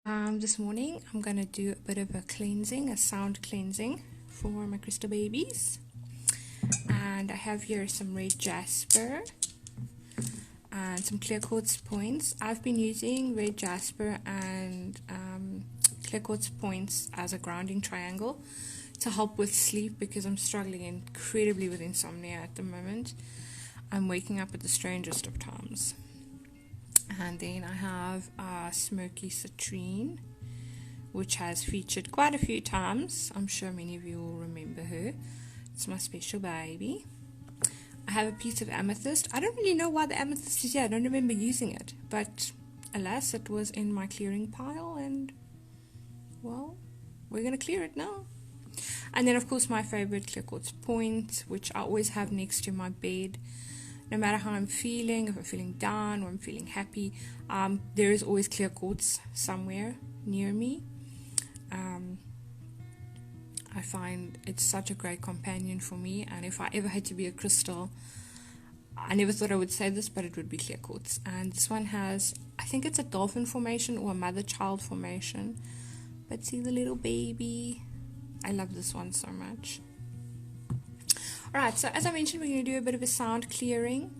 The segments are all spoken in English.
This morning I'm going to do a bit of a cleansing, a sound cleansing for my crystal babies. And I have here some red jasper and some clear quartz points. I've been using red jasper and clear quartz points as a grounding triangle to help with sleep because I'm struggling incredibly with insomnia at the moment. I'm waking up at the strangest of times. And then I have smoky citrine, which has featured quite a few times. I'm sure many of you will remember her. It's my special baby. I have a piece of amethyst. I don't really know why the amethyst is here. I don't remember using it. But alas, it was in my clearing pile and, well, we're going to clear it now. And then, of course, my favorite clear quartz point, which I always have next to my bed. No matter how I'm feeling, if I'm feeling down or I'm feeling happy, there is always clear quartz somewhere near me. I find it's such a great companion for me, and if I ever had to be a crystal, I never thought I would say this, but it would be clear quartz. And this one has, I think it's a dolphin formation or a mother-child formation. But see the little baby. I love this one so much. Alright, so as I mentioned, we're going to do a bit of a sound clearing.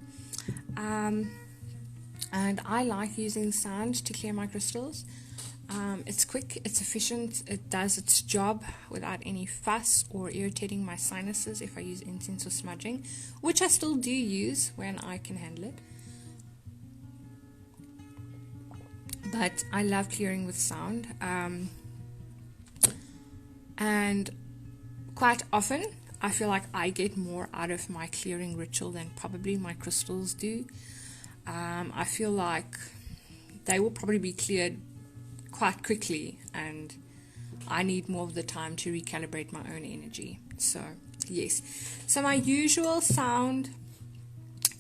And I like using sound to clear my crystals. It's quick, it's efficient, it does its job without any fuss or irritating my sinuses if I use incense or smudging, which I still do use when I can handle it. But I love clearing with sound. And quite often, I feel like I get more out of my clearing ritual than probably my crystals do. I feel like they will probably be cleared quite quickly, and I need more of the time to recalibrate my own energy. So, yes. So my usual sound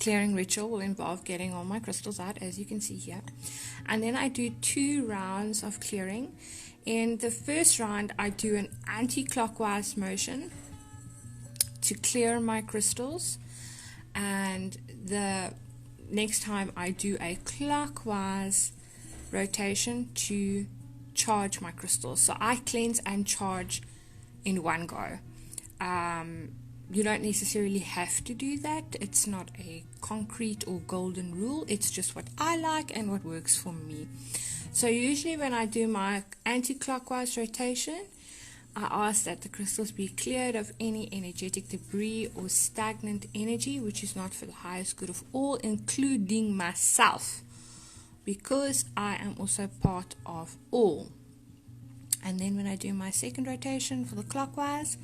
clearing ritual will involve getting all my crystals out, as you can see here. And then I do 2 rounds of clearing. In the first round, I do an anti-clockwise motion to clear my crystals, and the next time I do a clockwise rotation to charge my crystals. So I cleanse and charge in one go. You don't necessarily have to do that. It's not a concrete or golden rule. It's just what I like and what works for me. So usually when I do my anti-clockwise rotation, I ask that the crystals be cleared of any energetic debris or stagnant energy, which is not for the highest good of all, including myself, because I am also part of all. And then when I do my second rotation for the clockwise,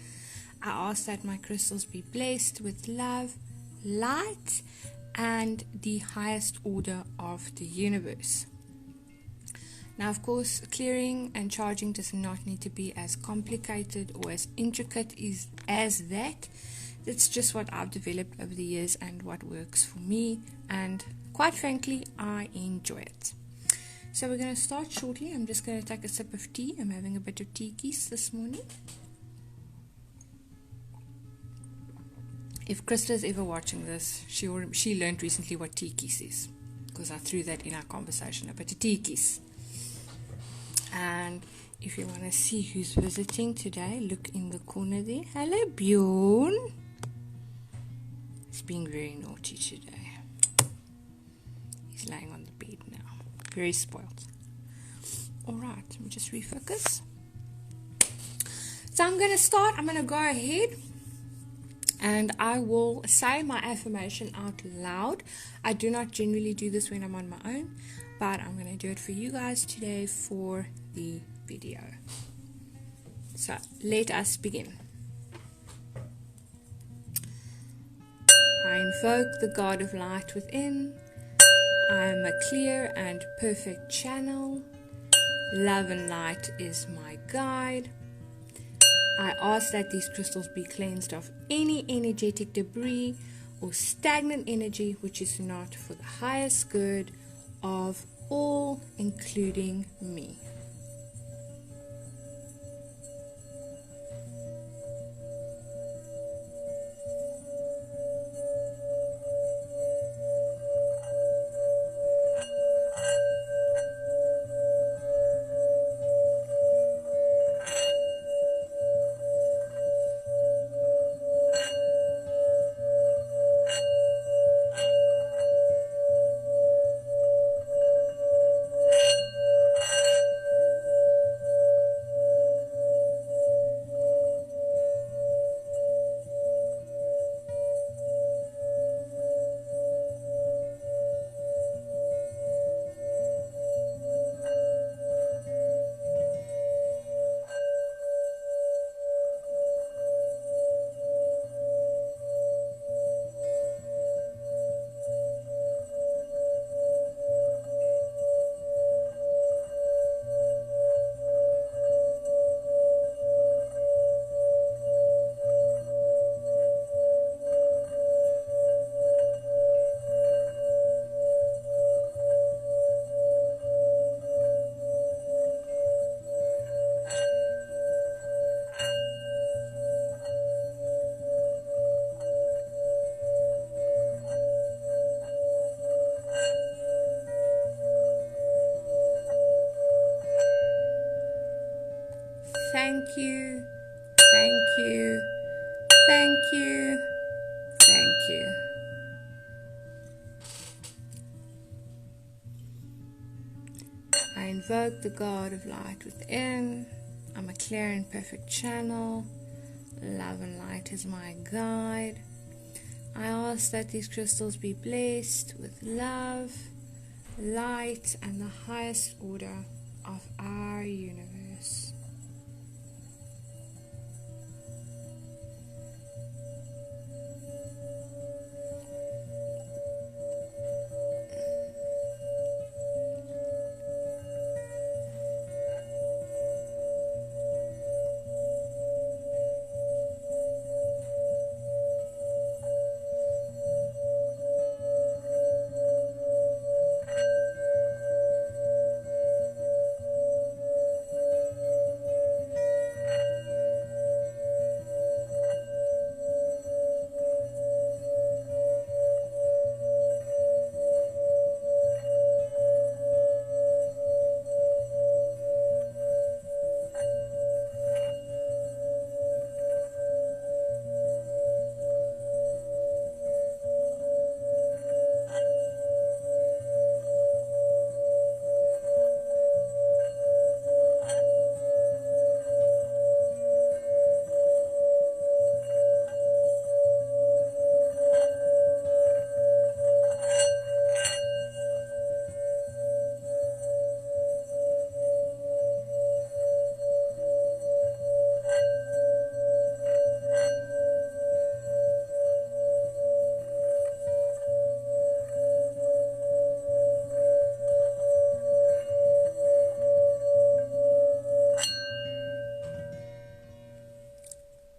I ask that my crystals be blessed with love, light, and the highest order of the universe. Now, of course, clearing and charging does not need to be as complicated or as intricate as that. It's just what I've developed over the years and what works for me. And quite frankly, I enjoy it. So we're going to start shortly. I'm just going to take a sip of tea. I'm having a bit of tea keys this morning. If Krista is ever watching this, she learned recently what tea keys is, because I threw that in our conversation about the tea keys. And if you want to see who's visiting today, look in the corner there. Hello, Bjorn. He's being very naughty today. He's laying on the bed now. Very spoiled. Alright, let me just refocus. So I'm going to start. I'm going to go ahead and I will say my affirmation out loud. I do not generally do this when I'm on my own, but I'm going to do it for you guys today for the video. So let us begin. I invoke the God of light within. I am a clear and perfect channel. Love and light is my guide. I ask that these crystals be cleansed of any energetic debris or stagnant energy which is not for the highest good of all, including me. thank you, thank you, thank you, thank you. I invoke the God of light within. I'm a clear and perfect channel. Love and light is my guide. I ask that these crystals be blessed with love, light, and the highest order of our universe.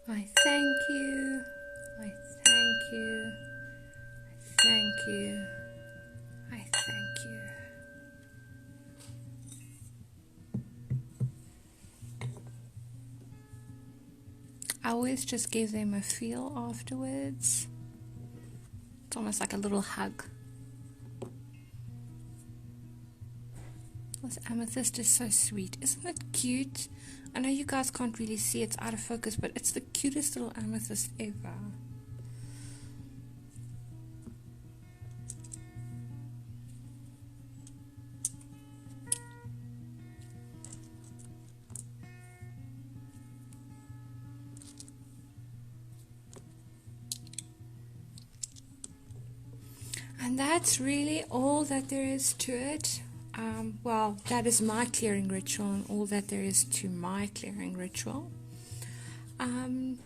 I thank you, I thank you, I thank you, I thank you. I always just give them a feel afterwards. It's almost like a little hug. This amethyst is so sweet. Isn't it cute? I know you guys can't really see, it's out of focus, but it's the cutest little amethyst ever. And that's really all that there is to it. Well, that is my clearing ritual and all that there is to my clearing ritual.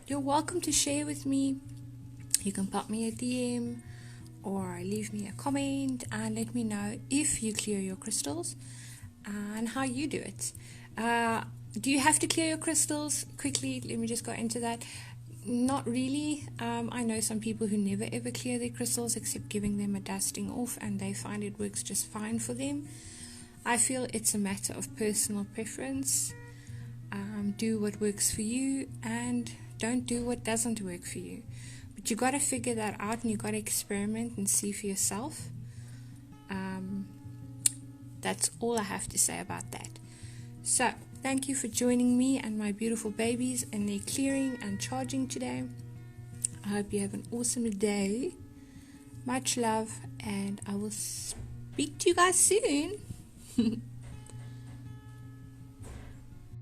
You're welcome to share with me. You can pop me a DM or leave me a comment and let me know if you clear your crystals and how you do it. Do you have to clear your crystals? Quickly, let me just go into that. Not really. I know some people who never ever clear their crystals except giving them a dusting off, and they find it works just fine for them. I feel it's a matter of personal preference. Do what works for you and don't do what doesn't work for you. But you got to figure that out and you got to experiment and see for yourself. That's all I have to say about that. So, thank you for joining me and my beautiful babies in their clearing and charging today. I hope you have an awesome day. Much love, and I will speak to you guys soon.